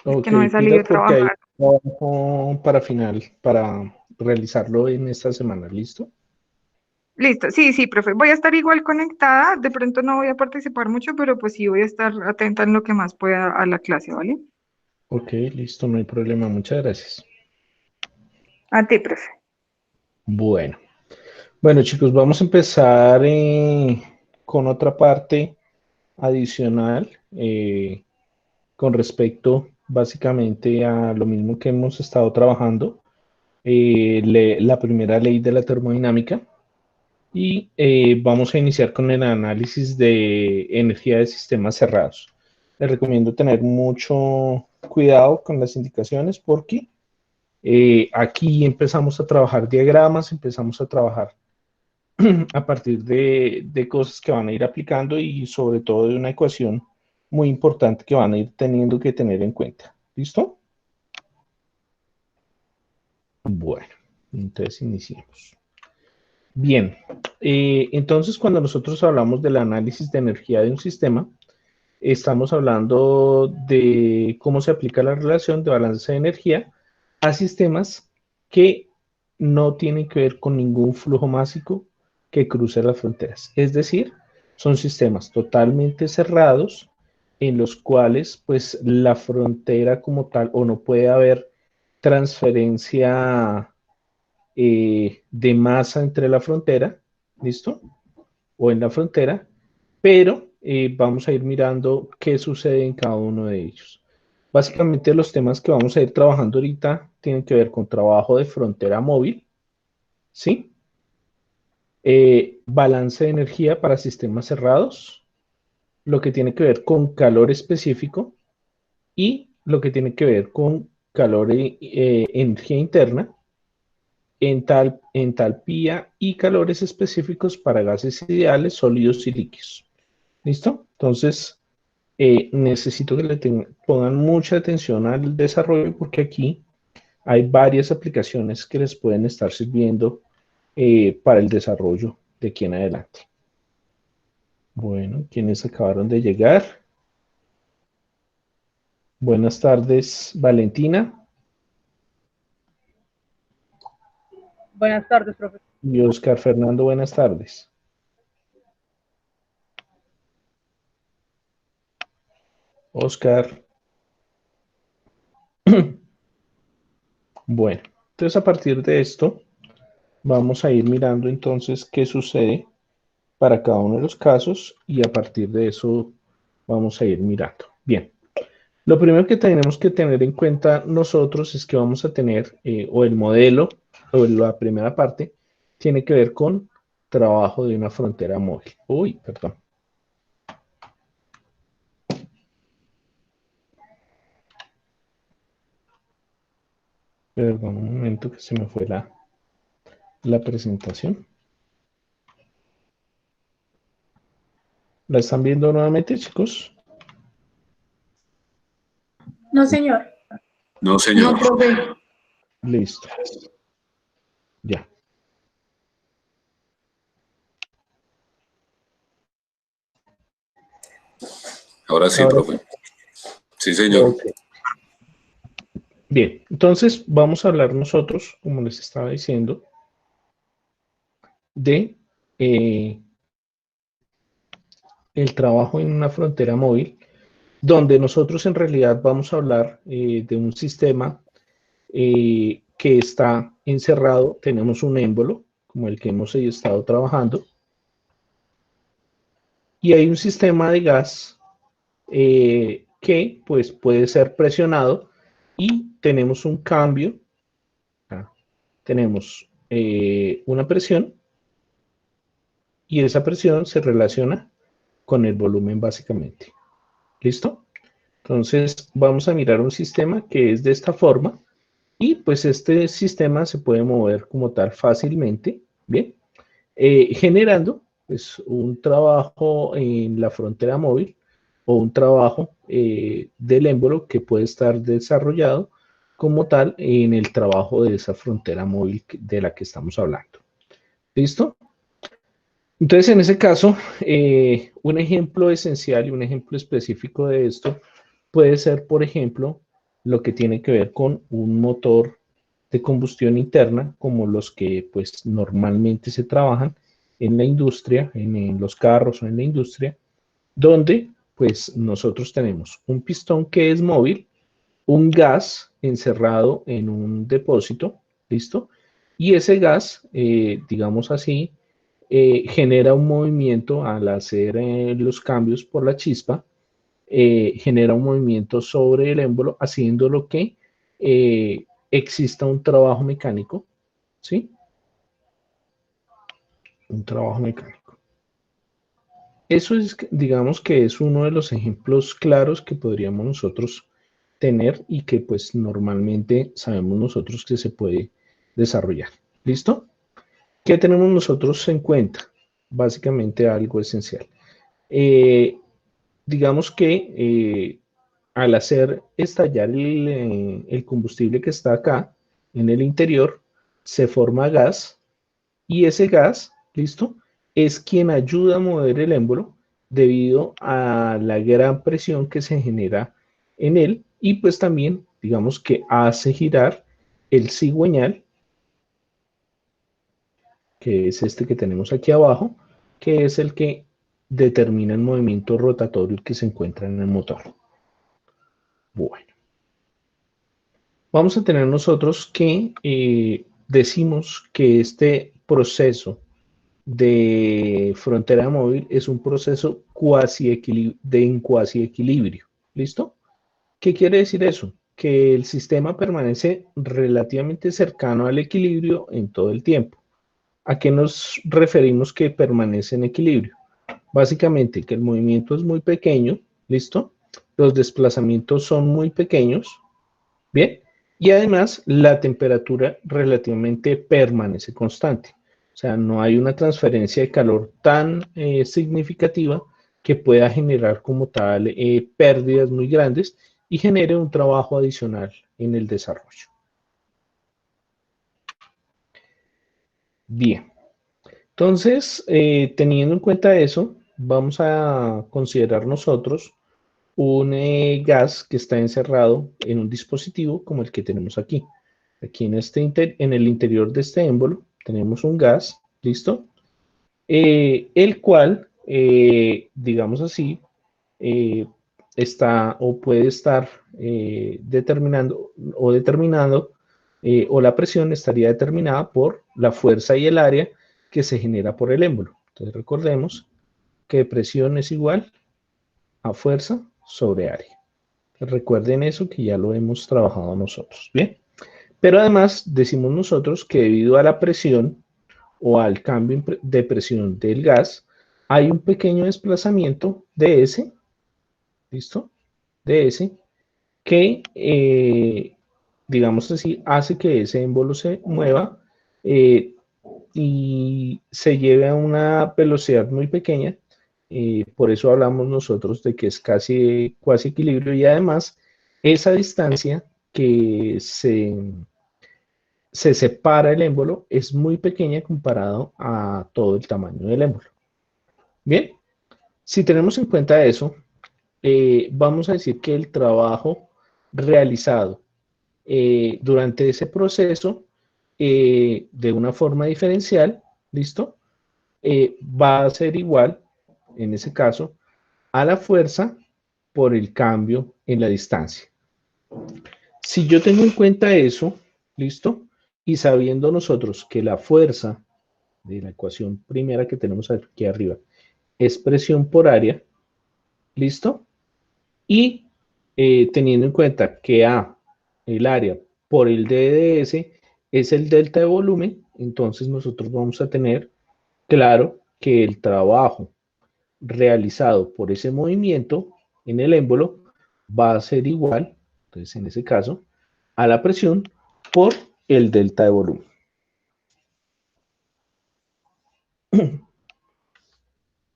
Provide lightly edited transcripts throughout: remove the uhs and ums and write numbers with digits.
Es Ok, que no he salido pilas a porque hay trabajar. trabajo para final, para realizarlo en esta semana, ¿listo? Listo, sí, sí, profe. Voy a estar igual conectada. De pronto no voy a participar mucho, pero pues sí voy a estar atenta en lo que más pueda a la clase, ¿vale? Ok, listo, no hay problema, muchas gracias. A ti, profe. Bueno, bueno chicos, vamos a empezar con otra parte adicional con respecto básicamente a lo mismo que hemos estado trabajando, la primera ley de la termodinámica. Y vamos a iniciar con el análisis de energía de sistemas cerrados. Les recomiendo tener mucho cuidado con las indicaciones porque aquí empezamos a trabajar diagramas, empezamos a trabajar a partir de cosas que van a ir aplicando y sobre todo de una ecuación muy importante que van a ir teniendo que tener en cuenta. ¿Listo? Bueno, entonces iniciemos. Bien, entonces cuando nosotros hablamos del análisis de energía de un sistema, estamos hablando de cómo se aplica la relación de balance de energía a sistemas que no tienen que ver con ningún flujo másico que cruce las fronteras. Es decir, son sistemas totalmente cerrados en los cuales pues la frontera como tal o no puede haber transferencia de masa entre la frontera, ¿listo? O en la frontera, pero vamos a ir mirando qué sucede en cada uno de ellos. Básicamente los temas que vamos a ir trabajando ahorita tienen que ver con trabajo de frontera móvil, ¿sí? Balance de energía para sistemas cerrados, lo que tiene que ver con calor específico y lo que tiene que ver con calor energía interna, entalpía y calores específicos para gases ideales, sólidos y líquidos. ¿Listo? Entonces, necesito que pongan mucha atención al desarrollo porque aquí hay varias aplicaciones que les pueden estar sirviendo para el desarrollo de aquí en adelante. Bueno, quienes acabaron de llegar. Buenas tardes, Valentina Buenas tardes, profesor. y Oscar Fernando, buenas tardes. Oscar. Bueno, entonces a partir de esto vamos a ir mirando entonces qué sucede para cada uno de los casos y a partir de eso vamos a ir mirando. Bien, lo primero que tenemos que tener en cuenta nosotros es que vamos a tener, o el modelo, o la primera parte, tiene que ver con trabajo de una frontera móvil. Uy, perdón. Perdón, un momento que se me fue la presentación. ¿La están viendo nuevamente, chicos? No, señor. No, No, señor. profe. Listo. Ya. Ahora sí, Ahora, profe. Sí, señor. ok. Bien, entonces vamos a hablar nosotros, como les estaba diciendo, de el trabajo en una frontera móvil, donde nosotros en realidad vamos a hablar de un sistema que está encerrado. Tenemos un émbolo, como el que hemos estado trabajando, y hay un sistema de gas que pues puede ser presionado y tenemos un cambio. Tenemos una presión y esa presión se relaciona con el volumen básicamente. ¿Listo? Entonces vamos a mirar un sistema que es de esta forma y pues este sistema se puede mover como tal fácilmente, ¿bien? Generando pues un trabajo en la frontera móvil o un trabajo del émbolo que puede estar desarrollado como tal en el trabajo de esa frontera móvil de la que estamos hablando. ¿Listo? Entonces, en ese caso, un ejemplo esencial y un ejemplo específico de esto puede ser, por ejemplo, lo que tiene que ver con un motor de combustión interna, como los que pues normalmente se trabajan en la industria, en los carros o en la industria, donde pues nosotros tenemos un pistón que es móvil, un gas encerrado en un depósito, ¿listo? Y ese gas, digamos así, genera un movimiento al hacer los cambios por la chispa, genera un movimiento sobre el émbolo, haciéndolo que exista un trabajo mecánico, ¿sí? Un trabajo mecánico. Eso es, digamos que es uno de los ejemplos claros que podríamos nosotros tener y que pues normalmente sabemos nosotros que se puede desarrollar. ¿Listo? ¿Qué tenemos nosotros en cuenta? Básicamente algo esencial. Eh, digamos que al hacer estallar el combustible que está acá en el interior, se forma gas y ese gas, ¿listo? Es quien ayuda a mover el émbolo debido a la gran presión que se genera en él y pues también, digamos que hace girar el cigüeñal, que es este que tenemos aquí abajo, que es el que determina el movimiento rotatorio que se encuentra en el motor. Bueno, vamos a tener nosotros que decimos que este proceso de frontera móvil es un proceso de cuasi equilibrio. ¿Listo? ¿Qué quiere decir eso? Que el sistema permanece relativamente cercano al equilibrio en todo el tiempo. ¿A qué nos referimos que permanece en equilibrio? Básicamente que el movimiento es muy pequeño, ¿listo? Los desplazamientos son muy pequeños, ¿bien? Y además la temperatura relativamente permanece constante. O sea, no hay una transferencia de calor tan significativa que pueda generar como tal pérdidas muy grandes y genere un trabajo adicional en el desarrollo. Bien, entonces, teniendo en cuenta eso, vamos a considerar nosotros un gas que está encerrado en un dispositivo como el que tenemos aquí. Aquí en el interior de este émbolo tenemos un gas, ¿listo? El cual, digamos así, eh, está o puede estar determinando o la presión estaría determinada por la fuerza y el área que se genera por el émbolo. Entonces recordemos que presión es igual a fuerza sobre área. Recuerden eso que ya lo hemos trabajado nosotros, ¿bien? Pero además decimos nosotros que debido a la presión o al cambio de presión del gas, hay un pequeño desplazamiento de S, ¿listo? De S, que, digamos así, hace que ese émbolo se mueva eh, y se lleve a una velocidad muy pequeña. Por eso hablamos nosotros de que es casi equilibrio y además esa distancia que se separa el émbolo es muy pequeña comparado a todo el tamaño del émbolo. Bien, si tenemos en cuenta eso, vamos a decir que el trabajo realizado durante ese proceso de una forma diferencial, ¿listo? Va a ser igual, en ese caso, a la fuerza por el cambio en la distancia. Si yo tengo en cuenta eso, ¿listo? Y sabiendo nosotros que la fuerza de la ecuación primera que tenemos aquí arriba es presión por área, ¿listo? Y teniendo en cuenta que A, el área por el D de S, es el delta de volumen, entonces nosotros vamos a tener claro que el trabajo realizado por ese movimiento en el émbolo va a ser igual, entonces en ese caso, a la presión por el delta de volumen.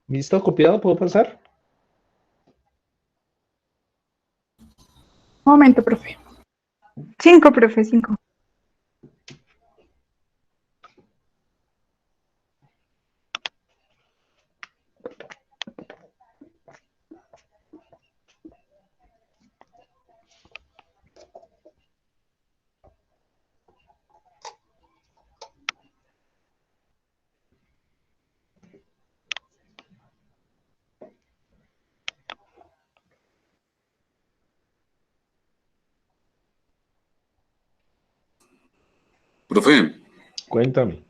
¿Listo? ¿Copiado? ¿Puedo pasar? Un momento, profe. 5, profe, 5. Profe, Cuéntame.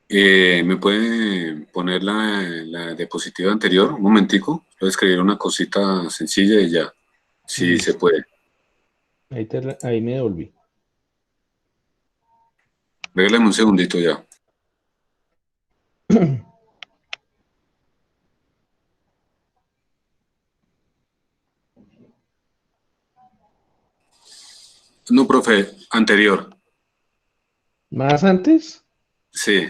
¿me puede poner la diapositiva anterior? Un momentico. Voy a escribir una cosita sencilla y ya. Sí, se Listo. puede. Ahí me devolví. Régálame un segundito ya. No, profe, anterior. ¿Más antes? Sí,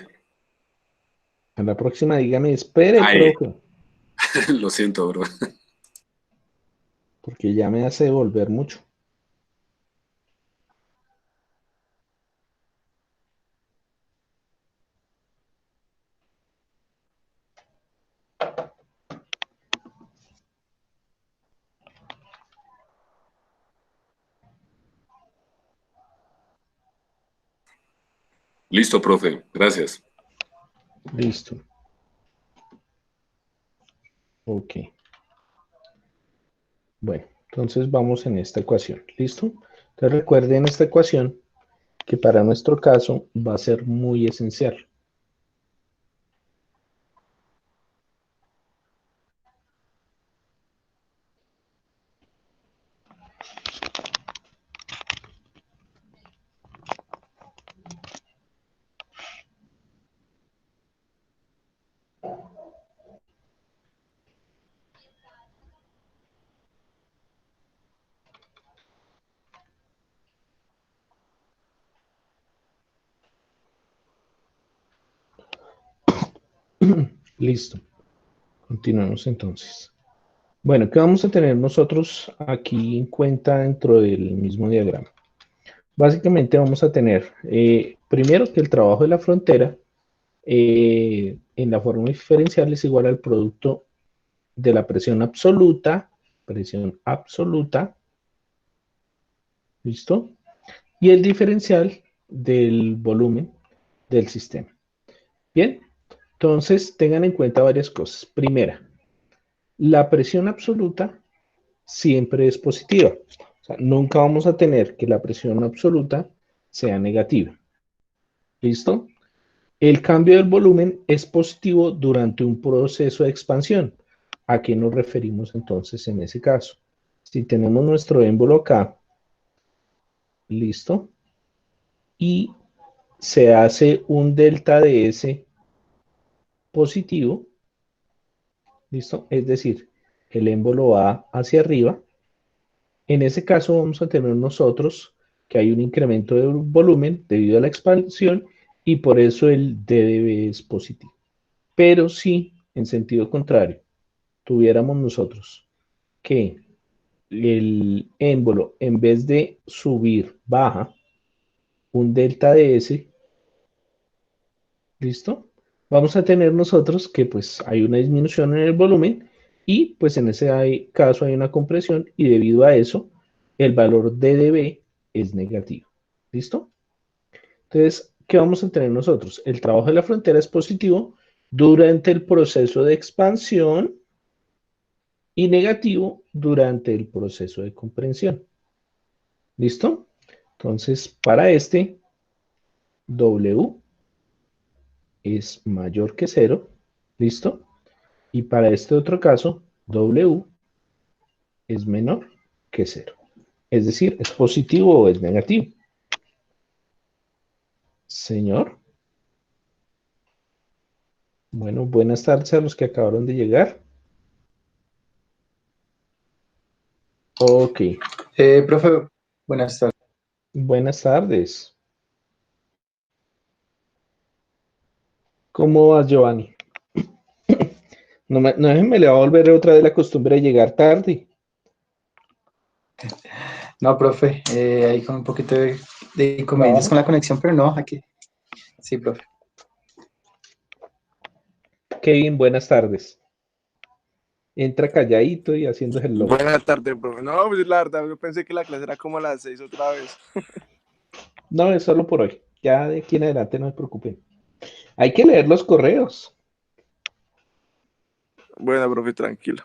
A la próxima dígame, espere, ahí. profe, Lo siento, bro. porque ya me hace devolver mucho. Listo, profe. Gracias. Listo. Ok. Bueno, entonces vamos en esta ecuación. ¿Listo? Entonces recuerden esta ecuación que para nuestro caso va a ser muy esencial. Listo. Continuemos entonces. Bueno, ¿qué vamos a tener nosotros aquí en cuenta dentro del mismo diagrama? Básicamente vamos a tener, primero, que el trabajo de la frontera en la fórmula diferencial es igual al producto de la presión absoluta, ¿listo? Y el diferencial del volumen del sistema. Bien, entonces tengan en cuenta varias cosas. Primera, la presión absoluta siempre es positiva. O sea, nunca vamos a tener que la presión absoluta sea negativa. ¿Listo? El cambio del volumen es positivo durante un proceso de expansión. ¿A qué nos referimos entonces en ese caso? Si tenemos nuestro émbolo acá, listo, y se hace un delta de S positivo, listo, es decir, el émbolo va hacia arriba. En ese caso vamos a tener nosotros que hay un incremento de volumen debido a la expansión y por eso el DDB es positivo. Pero si en sentido contrario tuviéramos nosotros que el émbolo en vez de subir baja un delta de S, ¿listo? Vamos a tener nosotros que pues hay una disminución en el volumen y pues en ese caso hay una compresión y debido a eso el valor de dB es negativo. ¿Listo? Entonces, ¿qué vamos a tener nosotros? El trabajo de la frontera es positivo durante el proceso de expansión y negativo durante el proceso de comprensión. ¿Listo? Entonces, para este, W es mayor que cero. ¿Listo? Y para este otro caso, W es menor que cero. Es decir, ¿es positivo o es negativo? Señor. Bueno, buenas tardes a los que acabaron de llegar. Ok, Profe, buenas tardes. buenas tardes. ¿Cómo vas, Giovanni? No me le va a volver otra vez la costumbre de llegar tarde. No, profe, ahí con un poquito de inconvenientes No. con la conexión, pero no, aquí. Sí, profe. Kevin, buenas tardes. Entra calladito y haciendo el loco. Buenas tardes, profe. No, pues la verdad, yo pensé que la clase era como a las 6 otra vez. No, es solo por hoy. Ya de aquí en adelante no se preocupen. Hay que leer los correos. Bueno, profe, tranquilo.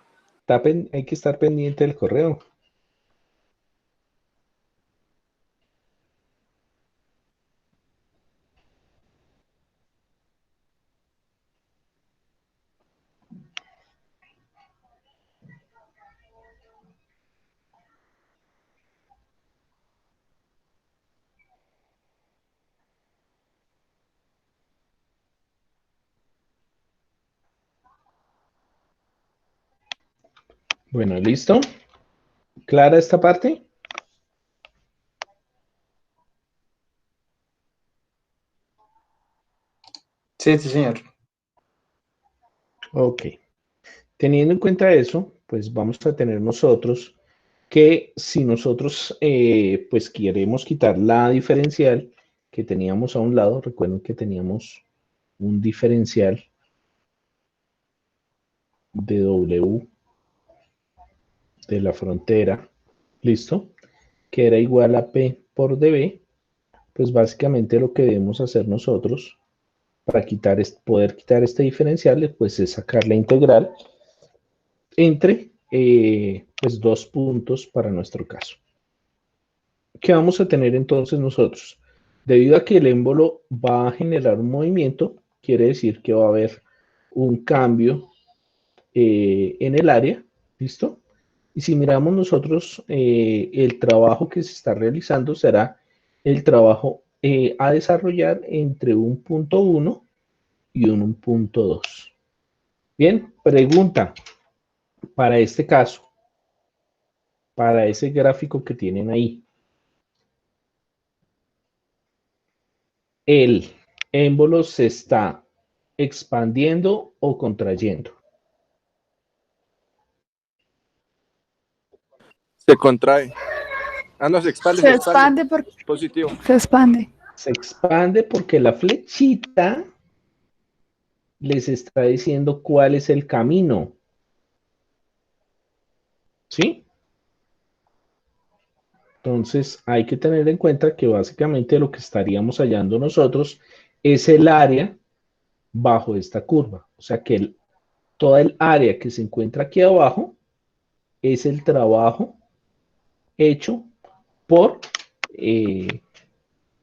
Hay que estar pendiente del correo. Bueno, ¿listo? ¿Clara esta parte? Sí, sí, señor. Ok. Teniendo en cuenta eso, pues vamos a tener nosotros que si nosotros pues queremos quitar la diferencial que teníamos a un lado, recuerden que teníamos un diferencial de W de la frontera, ¿listo? Que era igual a P por dB, pues básicamente lo que debemos hacer nosotros para poder quitar este diferencial, pues es sacar la integral entre pues dos puntos para nuestro caso. ¿Qué vamos a tener entonces nosotros? Debido a que el émbolo va a generar un movimiento, quiere decir que va a haber un cambio en el área, ¿listo? Y si miramos nosotros, el trabajo que se está realizando será el trabajo a desarrollar entre un punto 1 y un punto 2. Bien, pregunta para este caso, para ese gráfico que tienen ahí. ¿El émbolo se está expandiendo o contrayendo? Se contrae. Ah, no, se expande, se Se expande. expande porque Positivo. se expande. Se expande porque la flechita les está diciendo cuál es el camino. ¿Sí? Entonces hay que tener en cuenta que básicamente lo que estaríamos hallando nosotros es el área bajo esta curva. O sea que toda el área que se encuentra aquí abajo es el trabajo hecho por,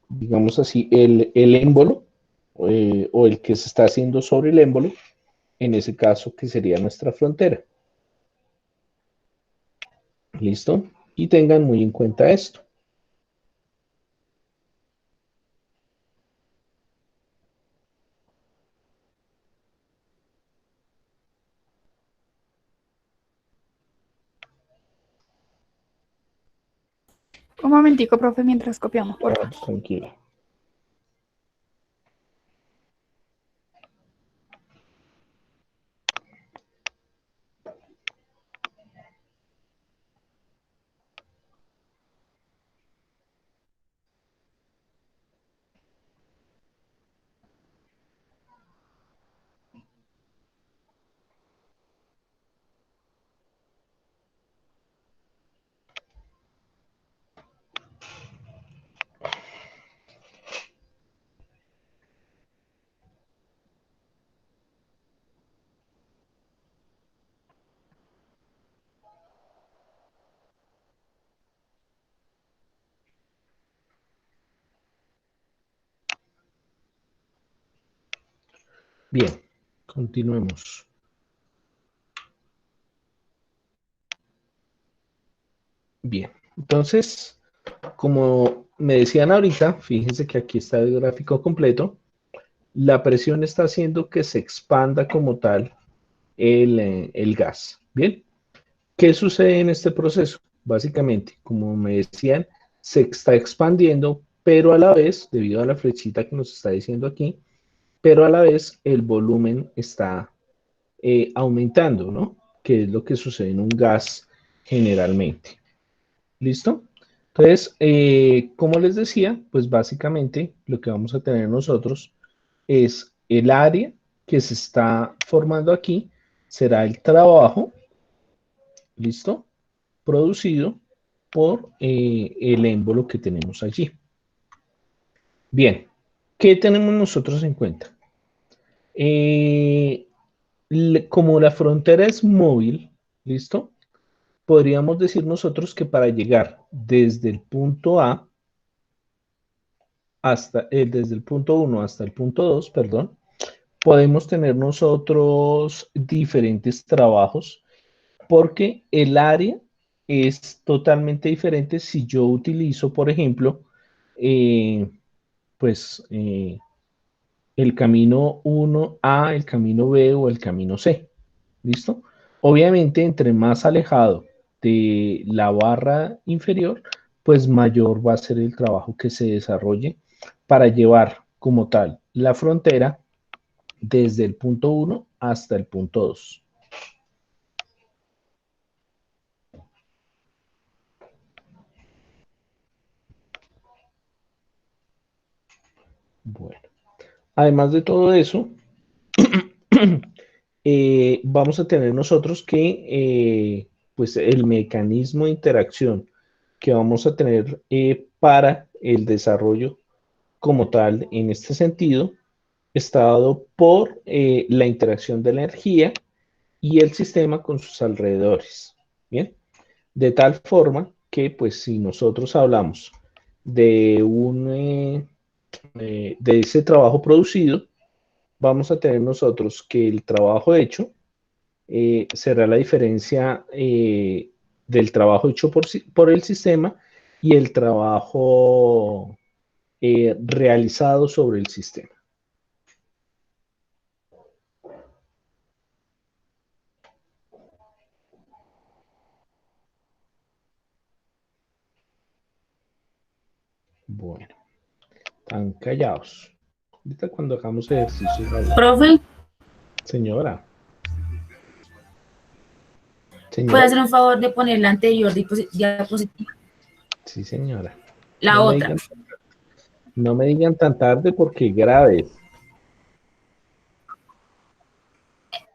digamos así, el émbolo o el que se está haciendo sobre el émbolo, en ese caso que sería nuestra frontera. ¿Listo? Y tengan muy en cuenta esto. Un momentico, profe, mientras copiamos, por favor. Tranquilo. Bien, continuemos. Bien, entonces, como me decían ahorita, fíjense que aquí está el gráfico completo. La presión está haciendo que se expanda como tal el gas. Bien, ¿qué sucede en este proceso? Básicamente, como me decían, se está expandiendo, pero a la vez, debido a la flechita que nos está diciendo aquí, pero a la vez el volumen está aumentando, ¿no? Que es lo que sucede en un gas generalmente. ¿Listo? Entonces, como les decía, pues básicamente lo que vamos a tener nosotros es el área que se está formando aquí, será el trabajo, ¿listo? Producido por el émbolo que tenemos allí. Bien, ¿qué tenemos nosotros en cuenta? Como la frontera es móvil, ¿listo? Podríamos decir nosotros que para llegar desde el punto A hasta, desde el punto 1 hasta el punto 2, perdón, podemos tener nosotros diferentes trabajos porque el área es totalmente diferente si yo utilizo, por ejemplo, eh, pues el camino 1A, el camino B o el camino C. ¿Listo? Obviamente, entre más alejado de la barra inferior, pues mayor va a ser el trabajo que se desarrolle para llevar como tal la frontera desde el punto 1 hasta el punto 2. Bueno, además de todo eso, vamos a tener nosotros que pues el mecanismo de interacción que vamos a tener para el desarrollo como tal en este sentido está dado por la interacción de la energía y el sistema con sus alrededores. Bien, de tal forma que pues si nosotros hablamos de de ese trabajo producido, vamos a tener nosotros que el trabajo hecho será la diferencia del trabajo hecho por el sistema y el trabajo realizado sobre el sistema. Bueno, están callados. Ahorita cuando hagamos ejercicios. Profe, Señora. ¿puede hacer un favor de poner la anterior diapositiva? Sí, señora. La no otra. No me digan tan tarde porque grave.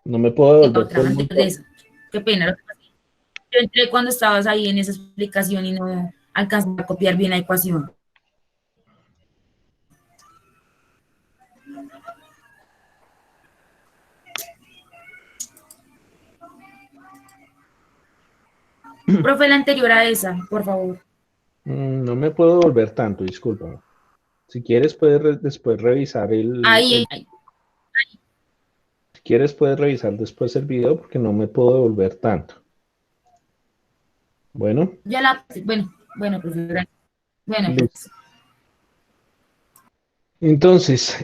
No me puedo devolver Otra, todo el antes mundo. de eso. Qué pena. Yo entré cuando estabas ahí en esa explicación y no alcancé a copiar bien la ecuación. Profe, la anterior a esa, por favor. No me puedo devolver tanto, discúlpame. Si quieres, puedes después revisar Ahí. Si quieres, puedes revisar después el video porque no me puedo devolver tanto. Bueno. Bueno, profe, gracias. Bueno, pues. Entonces,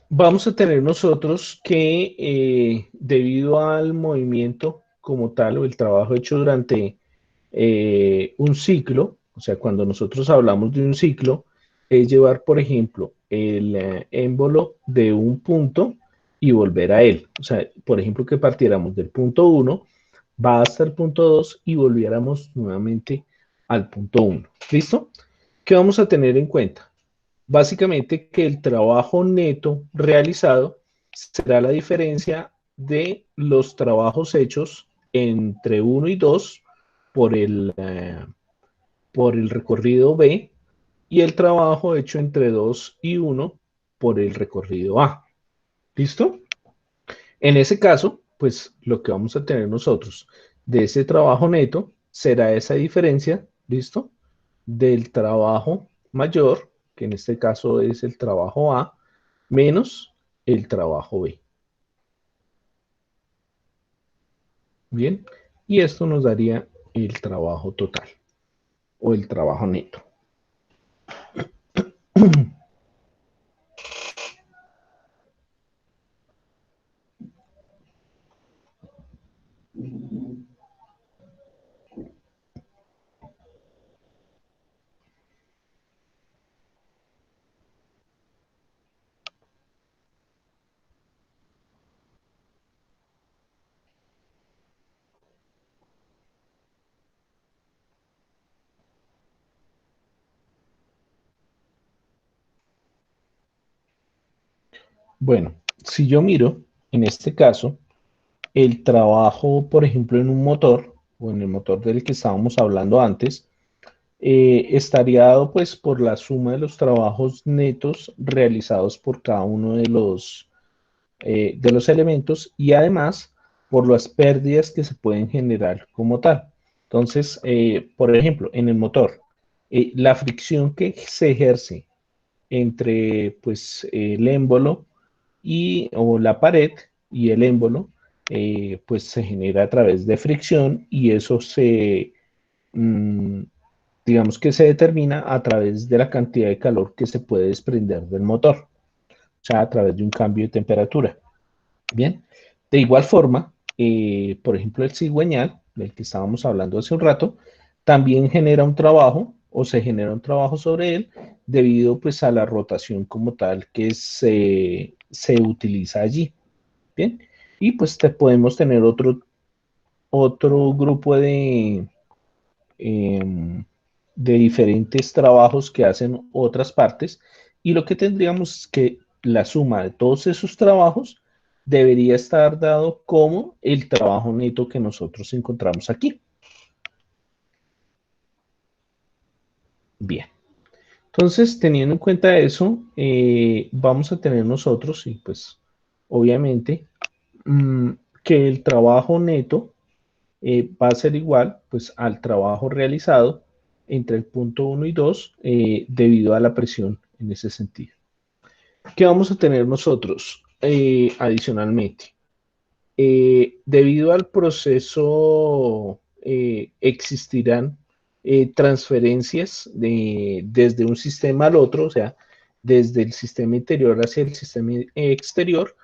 vamos a tener nosotros que debido al movimiento como tal o el trabajo hecho durante un ciclo, o sea, cuando nosotros hablamos de un ciclo, es llevar, por ejemplo, el émbolo de un punto y volver a él. O sea, por ejemplo, que partiéramos del punto 1, va hasta el punto 2 y volviéramos nuevamente al punto 1. ¿Listo? ¿Qué vamos a tener en cuenta? Básicamente que el trabajo neto realizado será la diferencia de los trabajos hechos entre 1 y 2 por el recorrido B y el trabajo hecho entre 2 y 1 por el recorrido A. ¿Listo? En ese caso, pues lo que vamos a tener nosotros de ese trabajo neto será esa diferencia, ¿listo? Del trabajo mayor, que en este caso es el trabajo A, menos el trabajo B. Bien, y esto nos daría el trabajo total o el trabajo neto. Bueno, si yo miro, en este caso, el trabajo, por ejemplo, en un motor, o en el motor del que estábamos hablando antes, estaría dado pues por la suma de los trabajos netos realizados por cada uno de los elementos y además por las pérdidas que se pueden generar como tal. Entonces, por ejemplo, en el motor, la fricción que se ejerce entre pues el émbolo o la pared y el émbolo, pues se genera a través de fricción y eso digamos que se determina a través de la cantidad de calor que se puede desprender del motor, o sea, a través de un cambio de temperatura. Bien, de igual forma, por ejemplo, el cigüeñal, del que estábamos hablando hace un rato, también genera un trabajo o se genera un trabajo sobre él debido pues a la rotación como tal que se utiliza allí. Bien, y pues podemos tener otro grupo de diferentes trabajos que hacen otras partes, y lo que tendríamos es que la suma de todos esos trabajos debería estar dado como el trabajo neto que nosotros encontramos aquí. Bien. Entonces, teniendo en cuenta eso, vamos a tener nosotros, y pues obviamente, que el trabajo neto va a ser igual pues al trabajo realizado entre el punto 1 y 2 debido a la presión en ese sentido. ¿Qué vamos a tener nosotros adicionalmente? Debido al proceso existirán transferencias desde un sistema al otro, o sea, desde el sistema interior hacia el sistema exterior,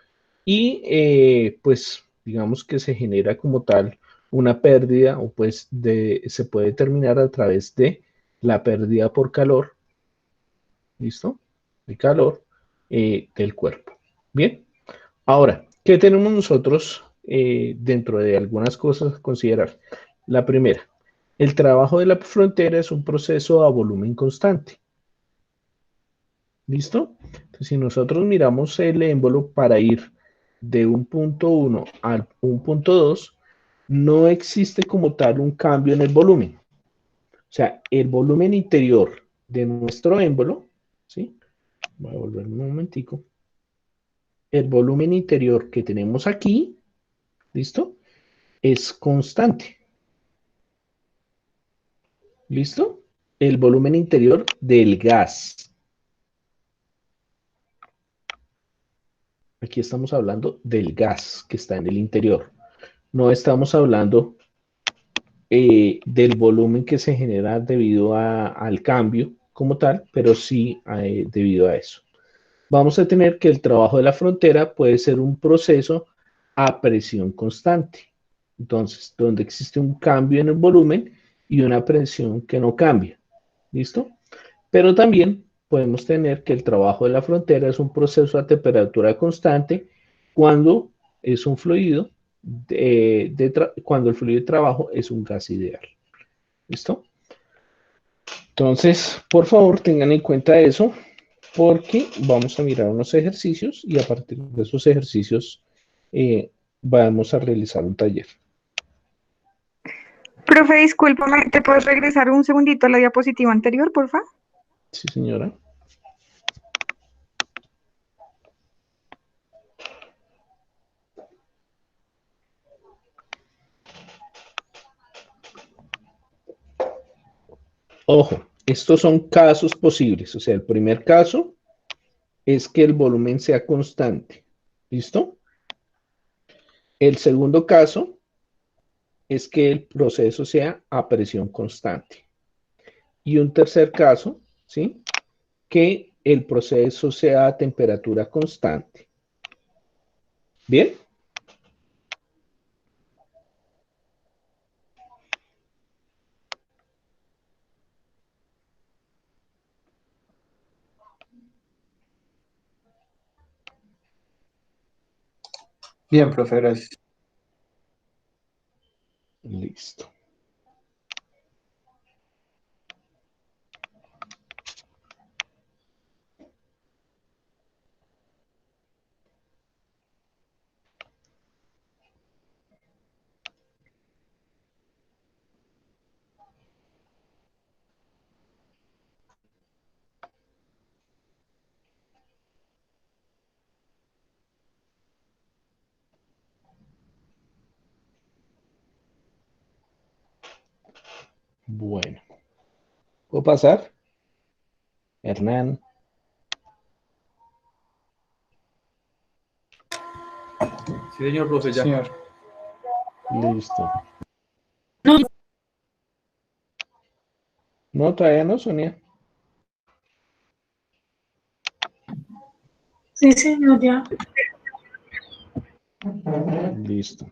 y pues digamos que se genera como tal una pérdida, o pues se puede determinar a través de la pérdida por calor, ¿listo? El calor del cuerpo. Bien, ahora, ¿qué tenemos nosotros dentro de algunas cosas a considerar? La primera, el trabajo de la frontera es un proceso a volumen constante. ¿Listo? Entonces, si nosotros miramos el émbolo para ir de un punto 1 al un punto 2, no existe como tal un cambio en el volumen. O sea, el volumen interior de nuestro émbolo, ¿sí? Voy a volver un momentico. El volumen interior que tenemos aquí, ¿listo? Es constante. ¿Listo? El volumen interior del gas. Aquí estamos hablando del gas que está en el interior. No estamos hablando del volumen que se genera debido al cambio como tal, pero sí debido a eso. Vamos a tener que el trabajo de la frontera puede ser un proceso a presión constante. Entonces, donde existe un cambio en el volumen y una presión que no cambia. ¿Listo? Pero también podemos tener que el trabajo de la frontera es un proceso a temperatura constante cuando es un fluido, cuando el fluido de trabajo es un gas ideal. ¿Listo? Entonces, por favor, tengan en cuenta eso, porque vamos a mirar unos ejercicios y a partir de esos ejercicios vamos a realizar un taller. Profe, discúlpame, ¿te puedes regresar un segundito a la diapositiva anterior, por favor? Sí, señora. Ojo, estos son casos posibles. O sea, el primer caso es que el volumen sea constante. ¿Listo? El segundo caso es que el proceso sea a presión constante. Y un tercer caso, ¿sí? Que el proceso sea a temperatura constante. ¿Bien? Bien, profe, gracias. Listo. Bueno. ¿Puedo pasar? Hernán. Sí, señor profe, ya. Señor. Listo. No, No, todavía no, Sonia. Sí, señor, ya. Listo.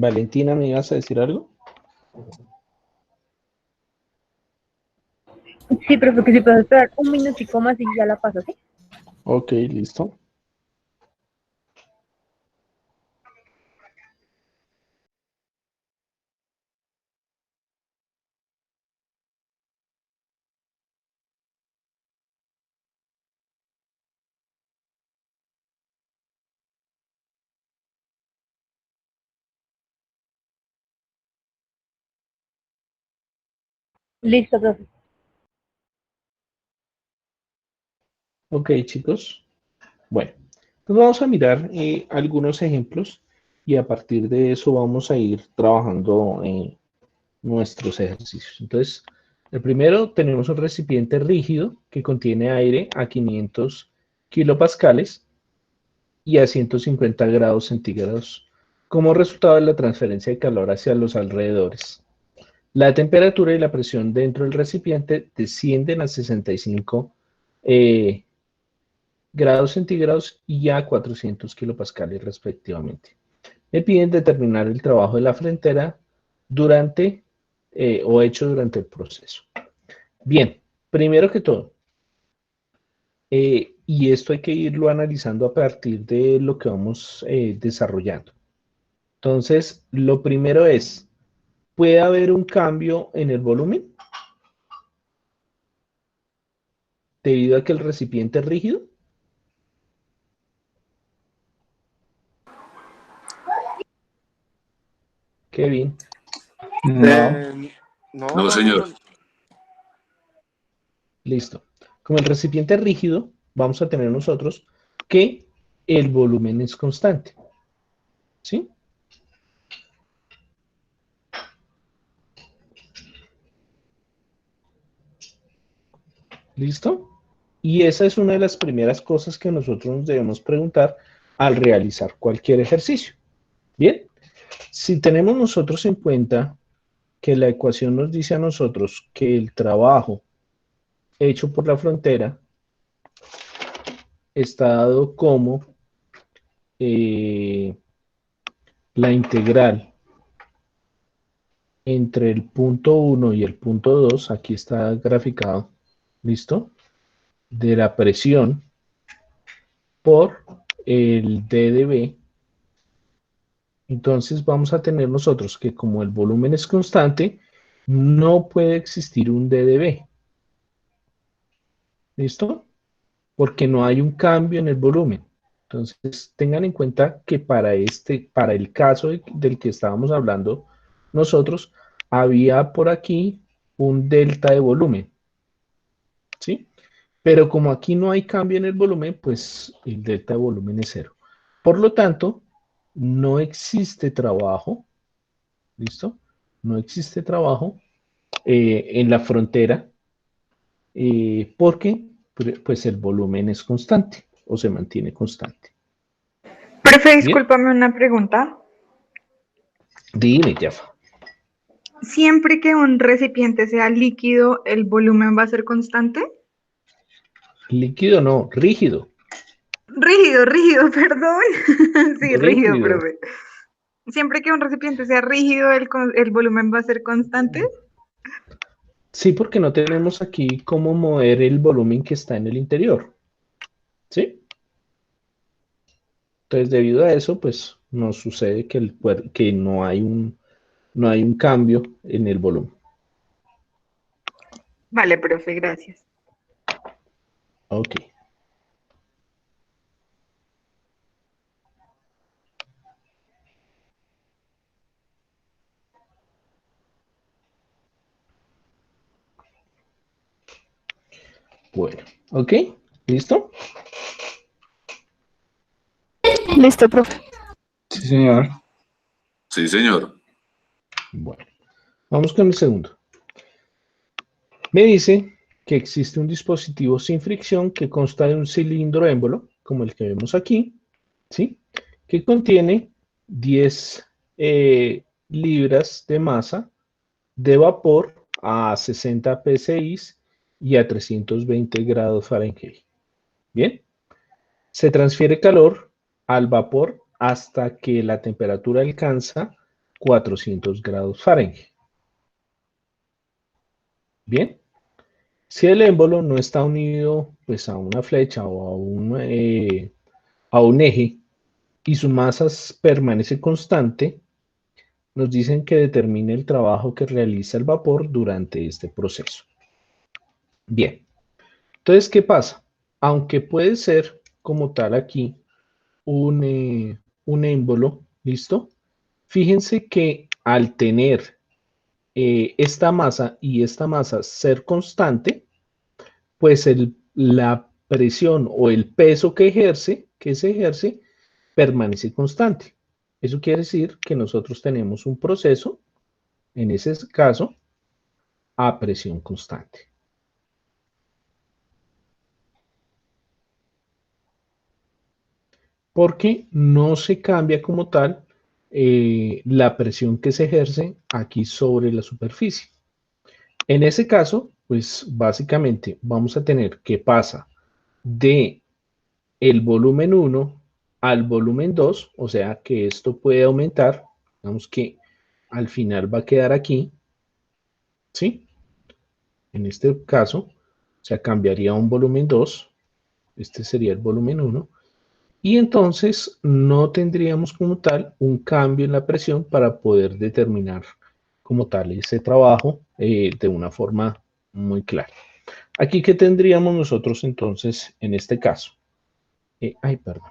Valentina, ¿me ibas a decir algo? Sí, profe, que si puedes esperar un minutico más y ya la paso, ¿sí? Ok, listo. Listo, profe. Ok, chicos. Bueno, pues vamos a mirar algunos ejemplos y a partir de eso vamos a ir trabajando nuestros ejercicios. Entonces, el primero tenemos un recipiente rígido que contiene aire a 500 kilopascales y a 150 grados centígrados como resultado de la transferencia de calor hacia los alrededores. La temperatura y la presión dentro del recipiente descienden a 65 grados centígrados y a 400 kilopascales respectivamente. Me piden determinar el trabajo de la frontera durante o hecho durante el proceso. Bien, primero que todo, y esto hay que irlo analizando a partir de lo que vamos desarrollando. Entonces, lo primero es, ¿puede haber un cambio en el volumen debido a que el recipiente es rígido? Kevin. No, No, señor. Listo. Como el recipiente es rígido, vamos a tener nosotros que el volumen es constante. ¿Sí? ¿Listo? Y esa es una de las primeras cosas que nosotros nos debemos preguntar al realizar cualquier ejercicio. Bien, si tenemos nosotros en cuenta que la ecuación nos dice a nosotros que el trabajo hecho por la frontera está dado como la integral entre el punto 1 y el punto 2, aquí está graficado, ¿listo? De la presión por el D de B. Entonces vamos a tener nosotros que como el volumen es constante, no puede existir un D de B. ¿Listo? Porque no hay un cambio en el volumen. Entonces tengan en cuenta que para el caso del que estábamos hablando nosotros, había por aquí un delta de volumen. ¿Sí? Pero como aquí no hay cambio en el volumen, pues el delta de volumen es cero. Por lo tanto, no existe trabajo, ¿listo? No existe trabajo en la frontera porque pues el volumen es constante o se mantiene constante. Profe, ¿Bien? discúlpame una pregunta. Dime, Jaffa. ¿Siempre que un recipiente sea líquido, el volumen va a ser constante? Líquido no, rígido. Rígido, perdón. Sí, rígido, Rígido. profe. ¿Siempre que un recipiente sea rígido, el volumen va a ser constante? Sí, porque no tenemos aquí cómo mover el volumen que está en el interior. ¿Sí? Entonces, debido a eso, pues nos sucede que no hay un cambio en el volumen. Vale, profe, gracias. Ok. Bueno, ok, ¿listo? Listo, profe. sí, señor. Sí, señor. Bueno, vamos con el segundo. Me dice que existe un dispositivo sin fricción que consta de un cilindro émbolo, como el que vemos aquí, ¿sí? Que contiene 10 libras de masa de vapor a 60 psi y a 320 grados Fahrenheit. Bien, se transfiere calor al vapor hasta que la temperatura alcanza 400 grados Fahrenheit. Bien, si el émbolo no está unido pues, a una flecha o a un eje y su masa permanece constante, nos dicen que determine el trabajo que realiza el vapor durante este proceso. Bien, entonces, ¿qué pasa? Aunque puede ser como tal aquí un émbolo, ¿listo? Fíjense que al tener esta masa y esta masa ser constante, pues la presión o el peso que se ejerce, permanece constante. Eso quiere decir que nosotros tenemos un proceso, en ese caso, a presión constante. Porque no se cambia como tal la presión que se ejerce aquí sobre la superficie. En ese caso, pues básicamente vamos a tener que pasa de el volumen 1 al volumen 2, o sea que esto puede aumentar, digamos que al final va a quedar aquí, ¿sí? En este caso, o sea, cambiaría a un volumen 2, este sería el volumen 1, y entonces no tendríamos como tal un cambio en la presión para poder determinar como tal ese trabajo de una forma muy clara. Aquí, ¿qué tendríamos nosotros entonces en este caso? Perdón.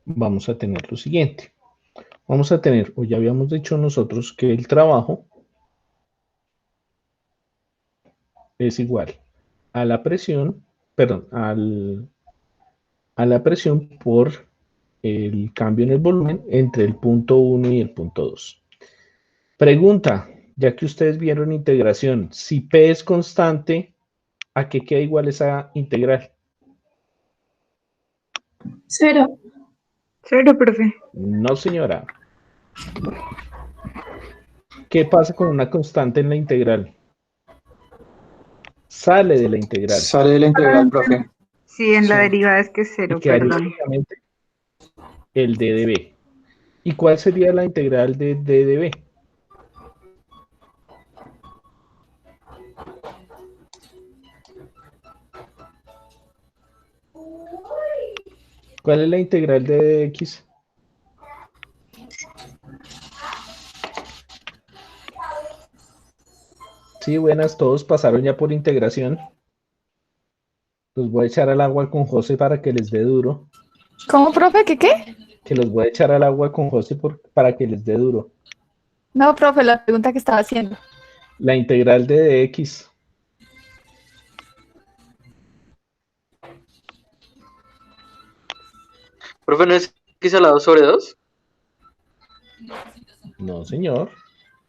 Vamos a tener lo siguiente. Vamos a tener, o ya habíamos dicho nosotros, que el trabajo es igual a la presión, perdón, a la presión por el cambio en el volumen entre el punto 1 y el punto 2. Pregunta, ya que ustedes vieron integración, si P es constante, ¿a qué queda igual esa integral? 0. 0, profe. No, señora. ¿Qué pasa con una constante en la integral? Sale de la integral Sale de la integral, profe. Sí, en la Sí. derivada es que es y 0, quedaría perdón. únicamente el d de b. ¿Y cuál sería la integral de d de b? ¿Cuál es la integral de x? Sí, buenas, todos pasaron ya por integración. Los voy a echar al agua con José para que les dé duro. ¿Cómo, profe? ¿Qué? Que los voy a echar al agua con José para que les dé duro. No, profe, la pregunta que estaba haciendo. La integral de dx. Profe, ¿no es x a la 2 sobre 2? No, señor.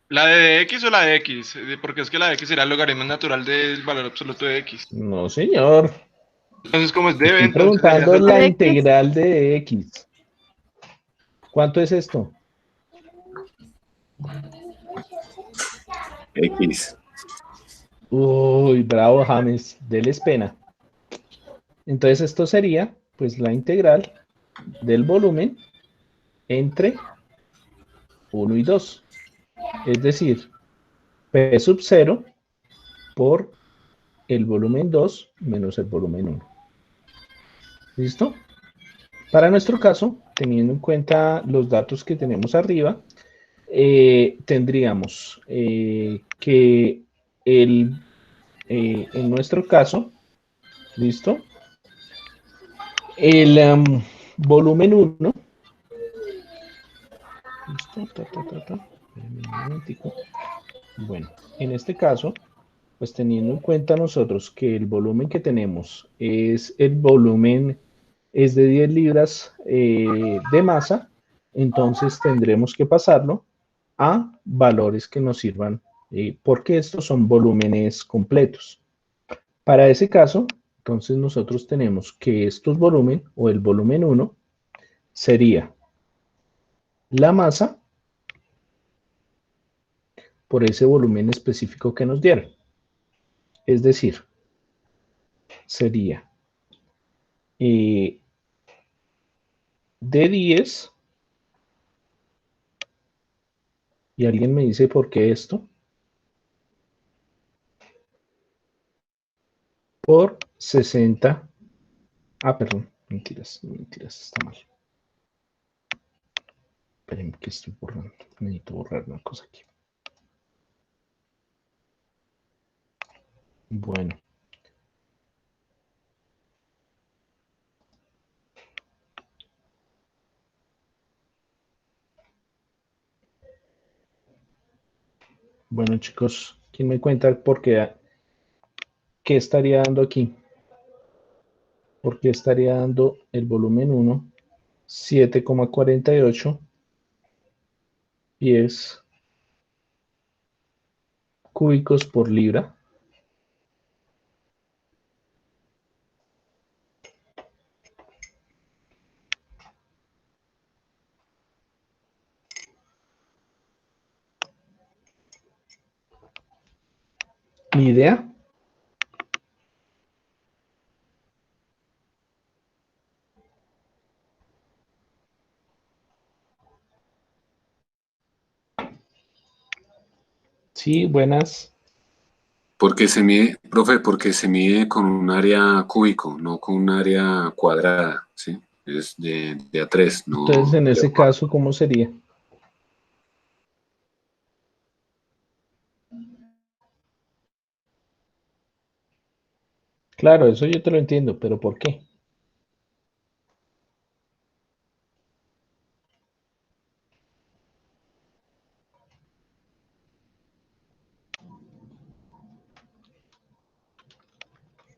¿La de x o la de x? Porque es que la de x será el logaritmo natural del valor absoluto de x. No, señor. Entonces, como es debe, Estoy entonces debería preguntando ser la ¿De debe. qué? integral de x. ¿Cuánto es esto? X. Uy, bravo, James. Deles pena. Entonces esto sería, pues, la integral del volumen entre 1 y 2. Es decir, P sub 0 por el volumen 2 menos el volumen 1. ¿Listo? Para nuestro caso, teniendo en cuenta los datos que tenemos arriba, tendríamos que en nuestro caso, ¿listo? El volumen 1, ¿listo? Un momentico. Bueno, en este caso, pues teniendo en cuenta nosotros que el volumen que tenemos es el volumen, es de 10 libras de masa, entonces tendremos que pasarlo a valores que nos sirvan, porque estos son volúmenes completos. Para ese caso, entonces nosotros tenemos que estos volumen o el volumen 1 sería la masa por ese volumen específico que nos dieron. Es decir, sería de 10 ¿Y alguien me dice por qué esto? Por 60. Ah, perdón, mentiras, está mal. Esperen que estoy borrando. Necesito borrar una cosa aquí. Bueno. Bueno, chicos, ¿quién me cuenta por qué estaría dando aquí? ¿Por qué estaría dando el volumen 1 7,48 pies cúbicos por libra? ¿Ni idea? Sí, buenas. Porque se mide, profe, porque se mide con un área cúbico, no con un área cuadrada, ¿sí? Es de A3, Entonces, no en de ese A4. caso, ¿cómo sería? Claro, eso yo te lo entiendo, pero ¿por qué?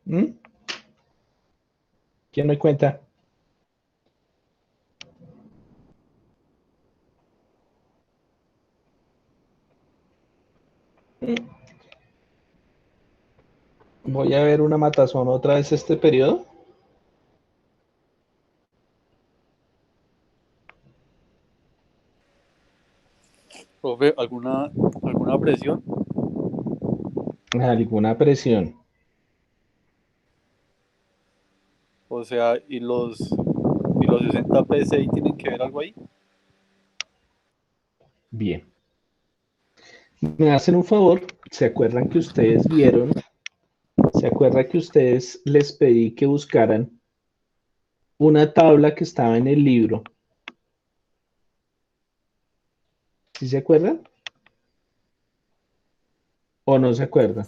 ¿Mm? ¿Quién me cuenta? Voy a ver una matazón otra vez este periodo. Profe, ¿alguna presión? Alguna presión. O sea, ¿y los 60 PSI tienen que ver algo ahí? Bien. Me hacen un favor. ¿Se acuerdan que ustedes vieron? ¿Se acuerdan que ustedes les pedí que buscaran una tabla que estaba en el libro? ¿Sí se acuerdan? ¿O no se acuerdan?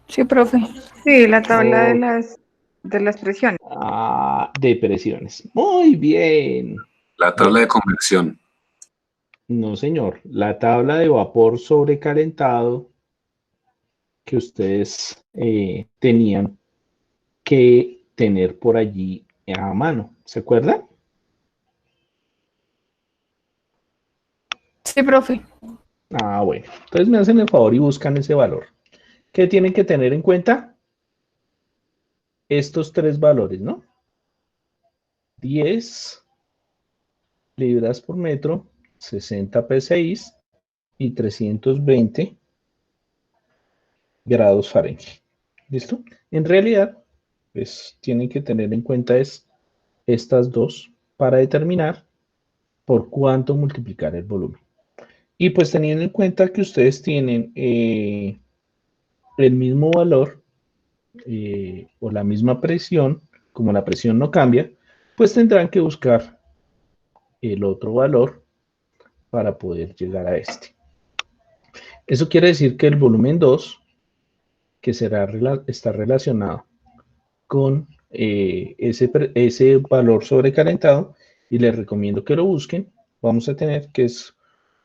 Sí, profe. Sí, la tabla Oh, de las presiones. de presiones. Muy bien. La tabla Bueno, de conversión. no, señor. La tabla de vapor sobrecalentado que ustedes tenían que tener por allí a mano. ¿Se acuerdan? Sí, profe. Ah, bueno. Entonces me hacen el favor y buscan ese valor. ¿Qué tienen que tener en cuenta? Estos tres valores, ¿no? 10 libras por metro, 60 psi y 320 grados Fahrenheit. ¿Listo? En realidad, pues tienen que tener en cuenta estas dos para determinar por cuánto multiplicar el volumen. Y pues teniendo en cuenta que ustedes tienen el mismo valor o la misma presión, como la presión no cambia, pues tendrán que buscar el otro valor para poder llegar a este. Eso quiere decir que el volumen 2, que está relacionado con ese valor sobrecalentado, y les recomiendo que lo busquen, vamos a tener que es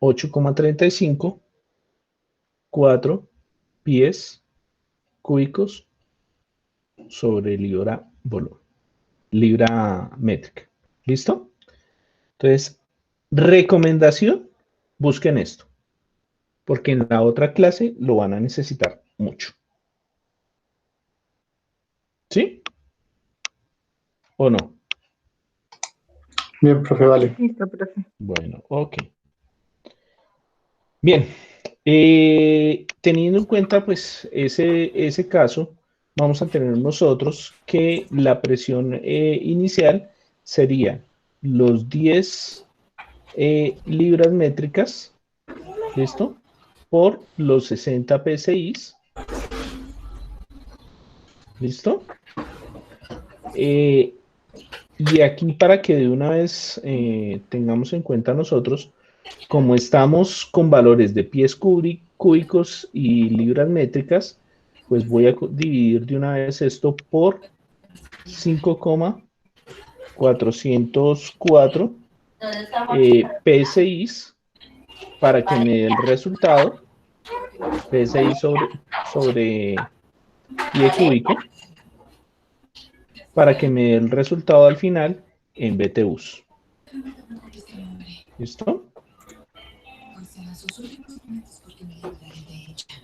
8,35 4 pies cúbicos sobre libra métrica. ¿Listo? Entonces, recomendación, busquen esto, porque en la otra clase lo van a necesitar mucho. ¿Sí? ¿O no? Bien, profe, vale. Listo, profe. Bueno, ok. Bien. Teniendo en cuenta pues ese caso, vamos a tener nosotros que la presión inicial sería los 10 libras métricas ¿listo? Por los 60 PSIs, ¿listo? Y aquí para que de una vez tengamos en cuenta nosotros, como estamos con valores de pies cúbicos y libras métricas, pues voy a dividir de una vez esto por 5,404 PSIs para que me dé el resultado, PSI sobre pie cúbico, para que me dé el resultado al final en BTUs. ¿Listo?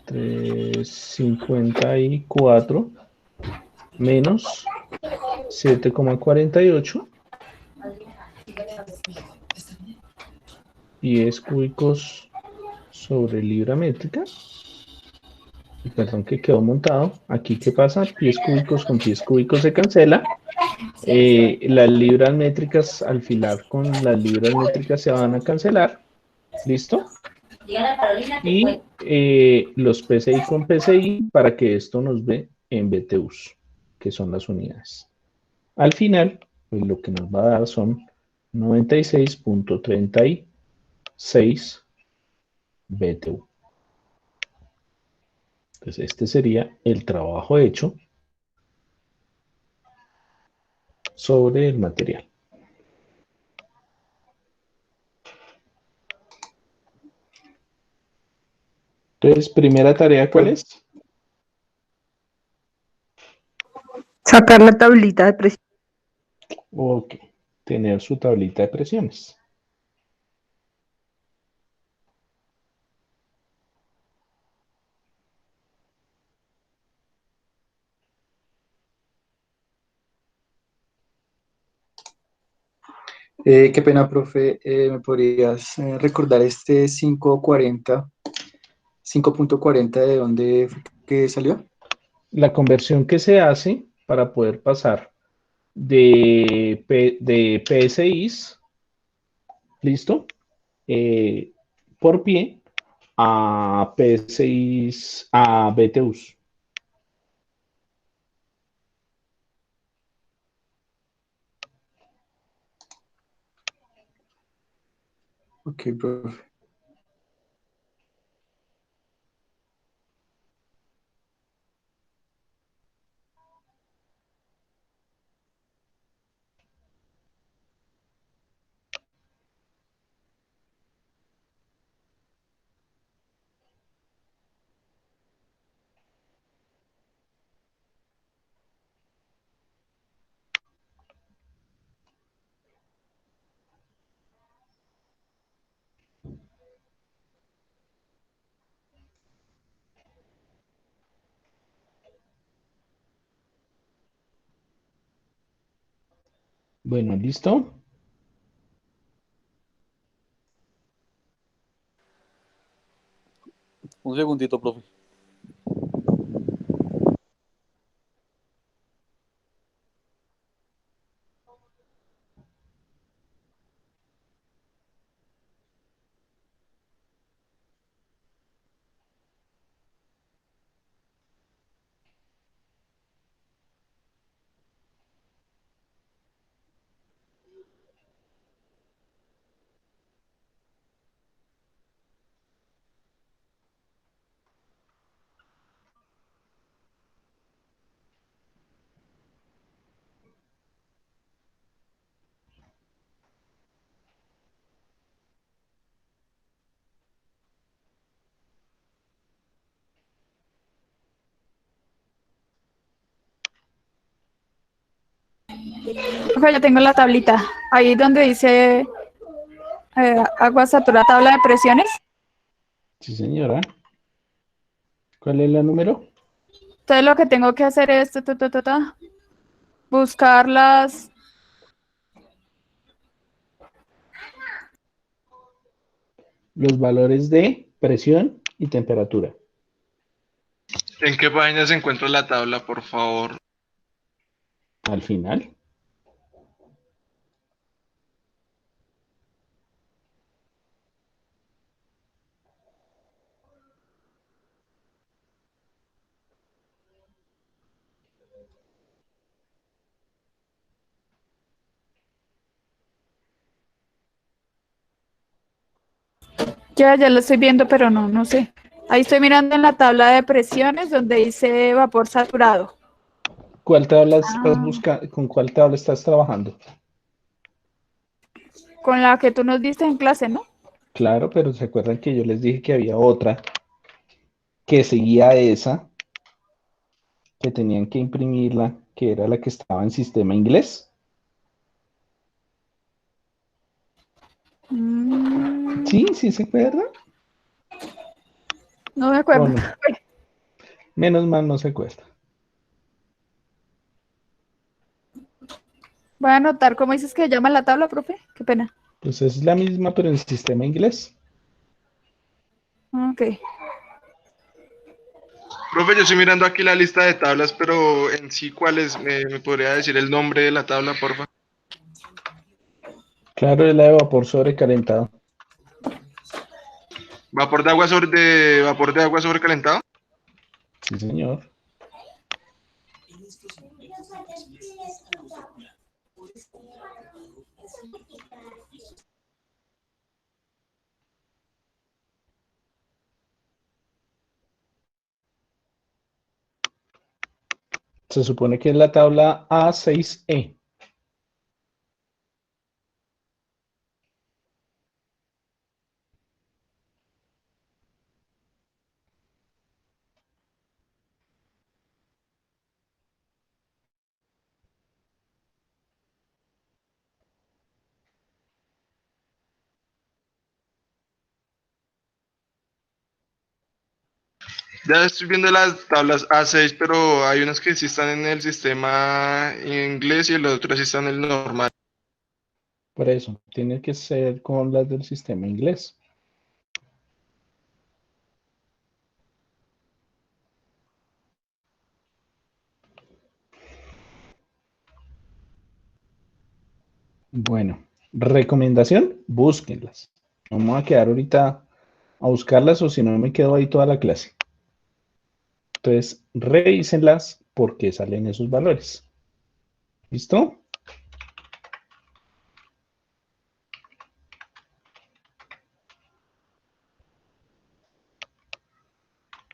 354 menos 7,48 pies cúbicos sobre libra métrica. Perdón que quedó montado. Aquí, ¿qué pasa? Pies cúbicos con pies cúbicos se cancela. Las libras métricas al filar con las libras métricas se van a cancelar. ¿Listo? Y los PCI con PCI para que esto nos dé en BTUs, que son las unidades. Al final, pues lo que nos va a dar son 96,36 BTU. Entonces, este sería el trabajo hecho sobre el material. Entonces, primera tarea, ¿cuál es? Sacar la tablita de presión. Ok, tener su tablita de presiones. Qué pena, profe. ¿Me podrías recordar este 5.40 de dónde fue que salió? La conversión que se hace para poder pasar de PSIs, ¿listo? Por pie a PSIs a BTUs. Ok, profe. Bueno, ¿listo? Un segundito, profe. Profe, ya tengo la tablita. Ahí donde dice agua saturada, tabla de presiones. Sí, señora. ¿Cuál es la número? Entonces lo que tengo que hacer es buscar Los valores de presión y temperatura. ¿En qué página se encuentra la tabla, por favor? Al final. Ya lo estoy viendo, pero no sé. Ahí estoy mirando en la tabla de presiones donde dice vapor saturado. ¿Cuál tabla estás Ah, buscando? ¿Con cuál tabla estás trabajando? con la que tú nos diste en clase, ¿no? Claro, pero ¿se acuerdan que yo les dije que había otra que seguía a esa, que tenían que imprimirla, que era la que estaba en sistema inglés? Mm, Sí, se acuerdan. no me ¿O acuerdo. no? Menos mal no se acuerda. Voy a anotar cómo dices que llama la tabla, profe. Qué pena. Pues es la misma, pero en sistema inglés. Ok. Profe, yo estoy mirando aquí la lista de tablas, pero en sí, ¿cuál es? ¿Me podría decir el nombre de la tabla, porfa? Claro, es la de vapor sobrecalentado. Vapor de agua sobrecalentado. Sí, señor. Se supone que es la tabla A6E. Ya estoy viendo las tablas A6, pero hay unas que sí están en el sistema inglés y las otras sí están en el normal. Por eso, tiene que ser con las del sistema inglés. Bueno, recomendación, búsquenlas. No me voy a quedar ahorita a buscarlas o si no me quedo ahí toda la clase. Entonces, revísenlas porque salen esos valores. ¿Listo?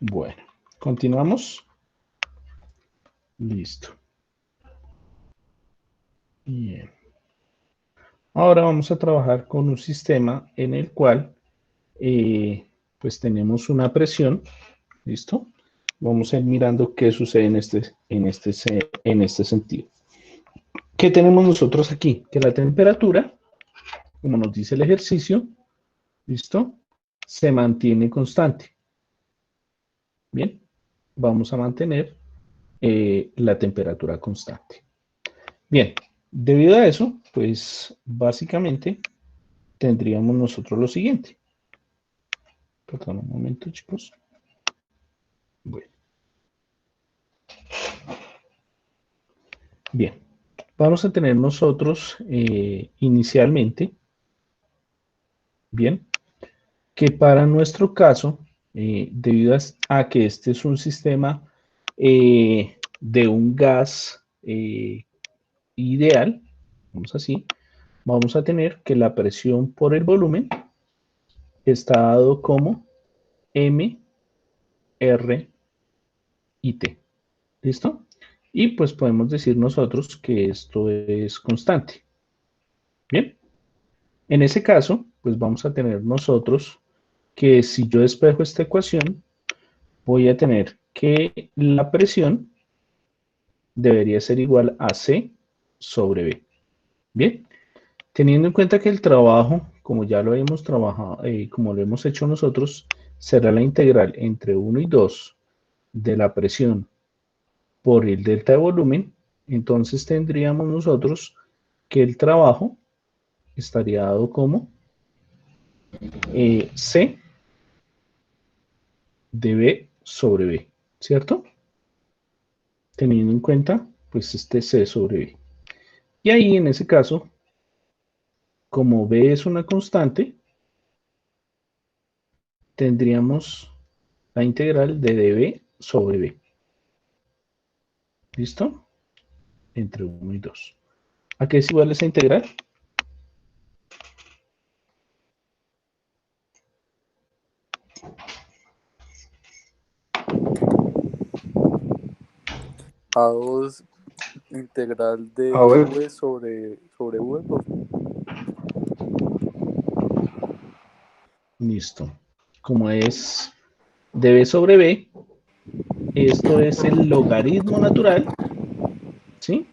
Bueno, continuamos. Listo. Bien. Ahora vamos a trabajar con un sistema en el cual pues tenemos una presión. ¿Listo? Vamos a ir mirando qué sucede en este sentido. ¿Qué tenemos nosotros aquí? Que la temperatura, como nos dice el ejercicio, ¿listo? Se mantiene constante. Bien, vamos a mantener la temperatura constante. Bien, debido a eso, pues básicamente tendríamos nosotros lo siguiente. Perdón un momento, chicos. Bueno. Bien, vamos a tener nosotros inicialmente, bien, que para nuestro caso, debido a que este es un sistema de un gas ideal, vamos así, vamos a tener que la presión por el volumen está dado como M, R y T. ¿Listo? Y pues podemos decir nosotros que esto es constante. Bien, en ese caso, pues vamos a tener nosotros que si yo despejo esta ecuación, voy a tener que la presión debería ser igual a C sobre B. Bien, teniendo en cuenta que el trabajo, como ya lo hemos trabajado, como lo hemos hecho nosotros, será la integral entre 1 y 2 de la presión por el delta de volumen, entonces tendríamos nosotros que el trabajo estaría dado como C de B sobre B, ¿cierto? Teniendo en cuenta, pues, este C sobre B. Y ahí, en ese caso, como B es una constante, tendríamos la integral de dB sobre B. ¿Listo? Entre 1 y 2. ¿A qué es igual esa integral? A2 integral de A ver. v sobre v, profe. Listo. Como es de b sobre b, esto es el logaritmo natural, ¿sí?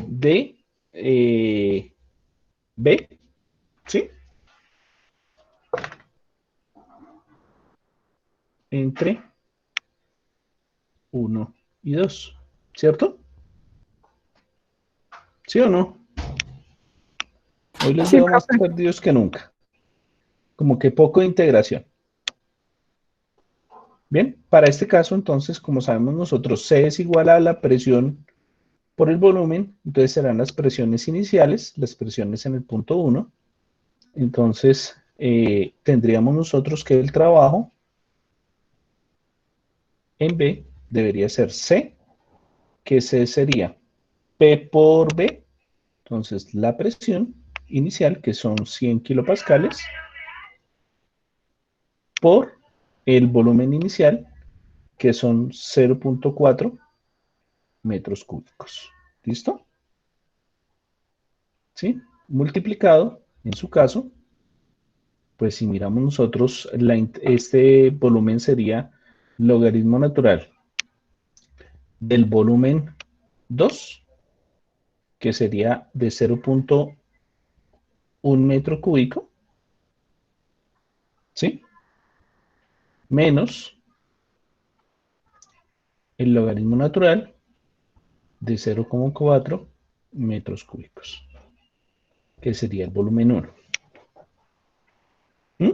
De b, ¿sí? Entre 1 y 2, ¿cierto? ¿Sí o no? Hoy les Sí, veo más profe. perdidos que nunca. Como que poco de integración. Bien, para este caso, entonces, como sabemos nosotros, C es igual a la presión por el volumen, entonces serán las presiones iniciales, las presiones en el punto 1. Entonces, tendríamos nosotros que el trabajo en B debería ser C, que C sería P por B, entonces la presión inicial, que son 100 kilopascales, por el volumen inicial, que son 0.4 metros cúbicos. ¿Listo? ¿Sí? Multiplicado, en su caso, pues si miramos nosotros, este volumen sería logaritmo natural del volumen 2, que sería de 0.1 metro cúbico, ¿sí? Menos el logaritmo natural de 0.4 metros cúbicos, que sería el volumen 1. ¿Mm?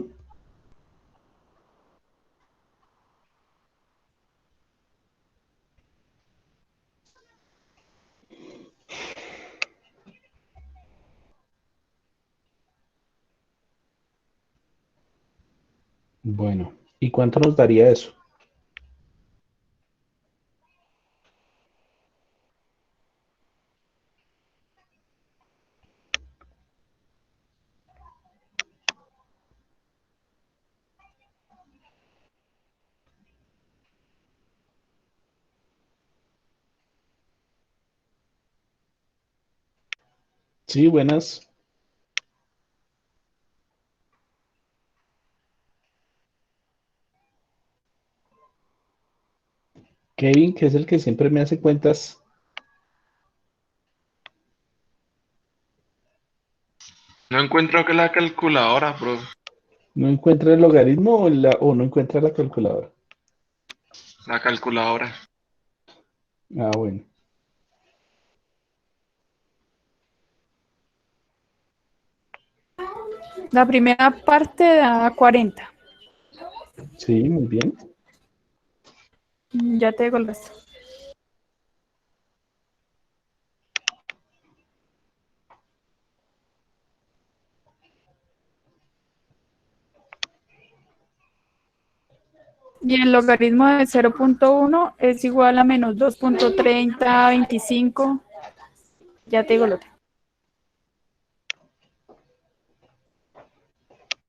Bueno, ¿y cuánto nos daría eso? Sí, buenas. Kevin, que es el que siempre me hace cuentas. No encuentro que la calculadora, bro. ¿No encuentra el logaritmo o no encuentra la calculadora? La calculadora. Ah, bueno. La primera parte da 40. Sí, muy bien. Ya te digo el resto. Y el logaritmo de 0.1 es igual a menos 2.3025. Ya te digo lo otro.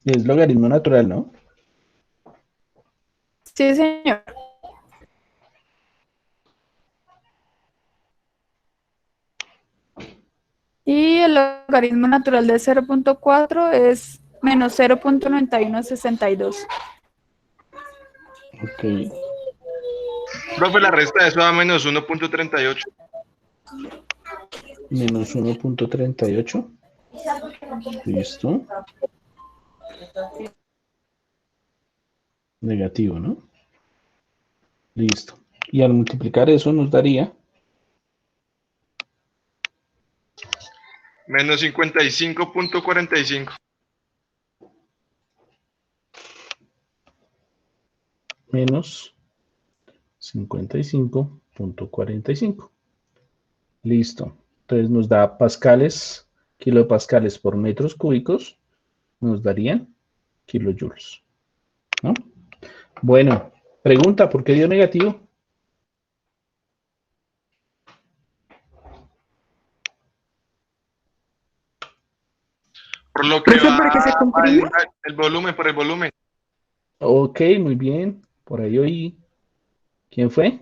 Es logaritmo natural, ¿no? Sí, señor. Y el logaritmo natural de 0.4 es menos 0.9162. Ok. Profe, la resta de eso da menos 1.38. Menos 1.38. Listo. Negativo, ¿no? Listo. Y al multiplicar eso nos daría Menos 55.45. menos 55.45. Listo. Entonces nos da pascales, kilopascales por metros cúbicos, nos darían kilojoules, ¿no? Bueno, pregunta, ¿por qué dio negativo? Por lo que ¿Profe, va, por qué se va comprime? el volumen, por el volumen. Ok, muy bien. Por ahí oí. ¿Quién fue?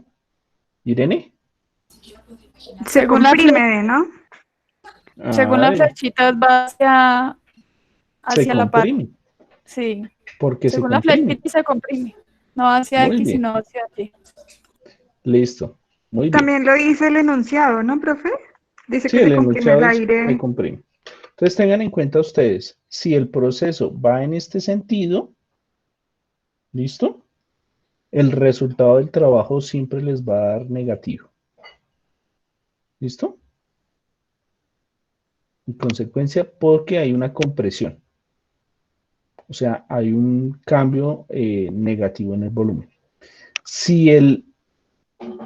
¿Irene? Se Según comprime, ¿no? según la Ay, flechita va se hacia la par. comprime. Sí. Porque se Según la comprime. flechita se comprime. No hacia Muy X, bien. sino hacia Y. Listo. Muy bien. También lo dice el enunciado, ¿no, profe? Dice Sí, que el se comprime el enunciado dice se aire. comprime. Entonces tengan en cuenta ustedes, si el proceso va en este sentido, ¿listo? El resultado del trabajo siempre les va a dar negativo. ¿Listo? En consecuencia, porque hay una compresión. O sea, hay un cambio negativo en el volumen. Si el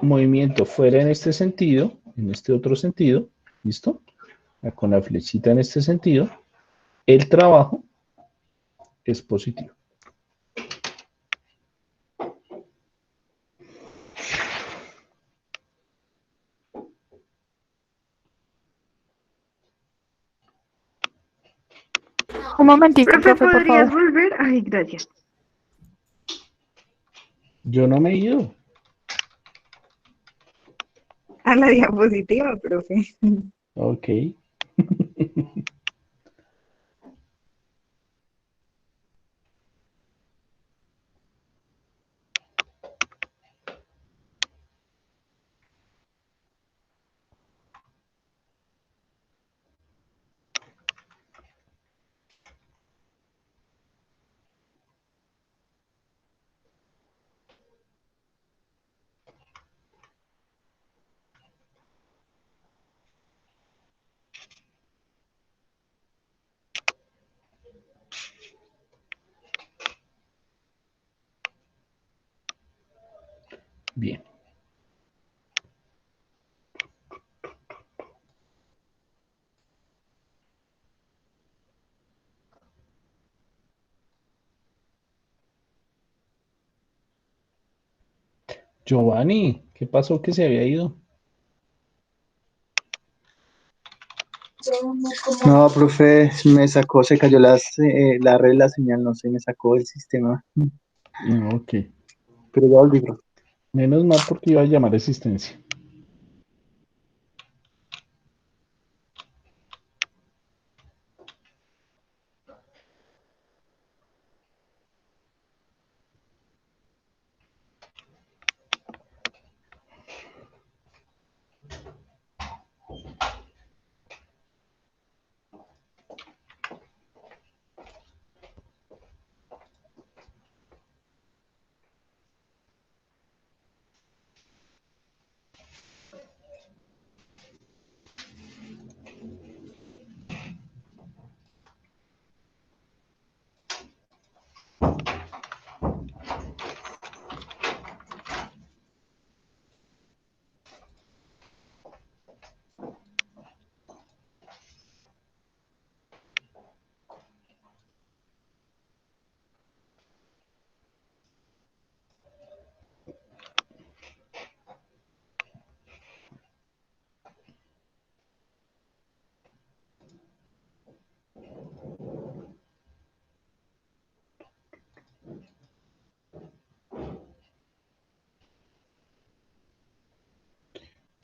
movimiento fuera en este sentido, en este otro sentido, ¿listo? Con la flechita en este sentido, el trabajo es positivo. Un momentico, Profe, profe, por ¿podrías favor. volver? Ay, gracias. Yo no me he ido. A la diapositiva, profe. Ok. Bien. Giovanni, ¿qué pasó que se había ido? No, profe, me sacó, se cayó la red, la señal, no sé, me sacó el sistema. Ok. Pero ya volví, profe. Menos mal porque iba a llamar a asistencia.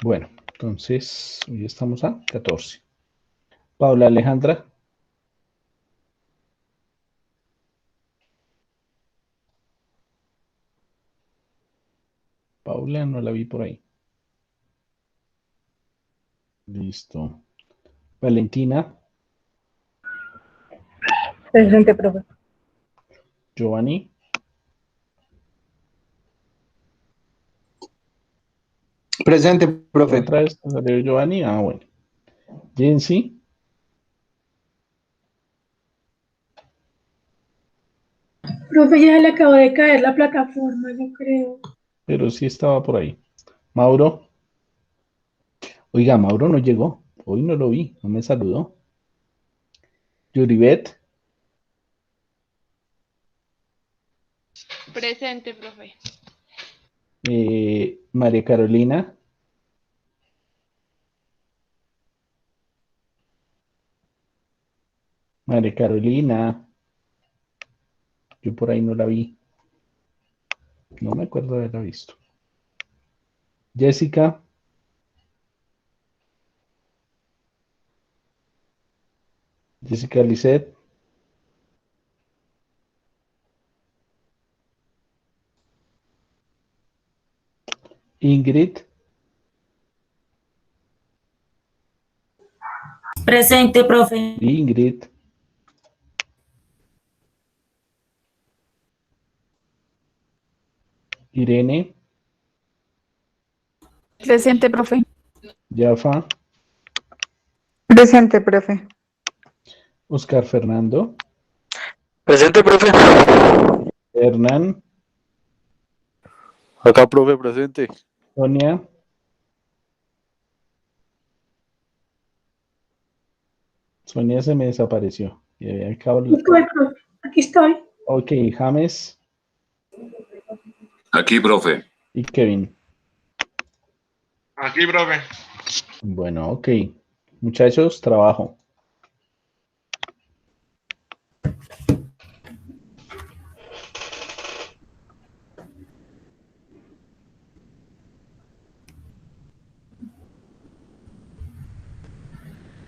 Bueno, entonces hoy estamos a 14. Paula Alejandra. Paula, no la vi por ahí. Listo. Valentina. Presente, profe. Giovanni. Presente, profe. Otra vez salió Giovanni. Ah, bueno. Jensi. Profe, ya le acabó de caer la plataforma, yo creo. Pero sí estaba por ahí. Mauro. Oiga, Mauro no llegó. Hoy no lo vi. No me saludó. Yuribet. Presente, profe. María Carolina. María Carolina. Yo por ahí no la vi. No me acuerdo de haberla visto. Jessica. Jessica Lisset. Ingrid. Presente, profe. Ingrid. Irene. Presente, profe. Yafa. Presente, profe. Oscar Fernando. Presente, profe. Hernán. Acá, profe, presente. Sonia. Sonia se me desapareció. Y había acabado Aquí estoy, profe. Aquí estoy. Ok, James Aquí, profe. y Kevin. Aquí, profe. Bueno, ok. Muchachos, trabajo.